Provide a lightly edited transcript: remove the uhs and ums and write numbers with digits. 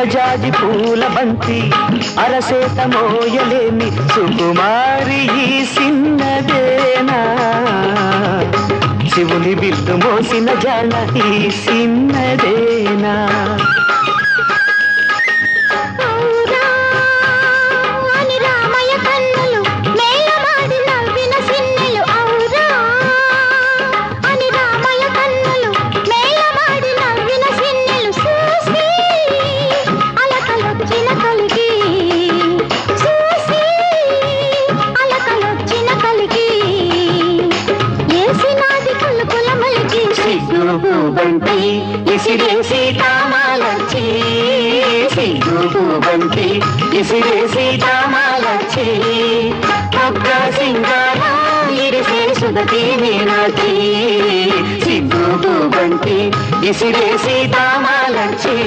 విరజాజి పూల బంతి అరసేత మోయలేని సుకుమారి ఈ సిన్నదేనా శివుని బిల్లు మోసిన జాన ఈ సిన్నదేనా బంతి ఇసిరేసి తామాలచ్చి సిగ్గు బంతి ఇసిరేసి తామాలచ్చి ఒక్క సింగారా ఇరిసే సుగతి మీనాచి సిగ్గు బంతి ఇసిరేసి తామాలచ్చి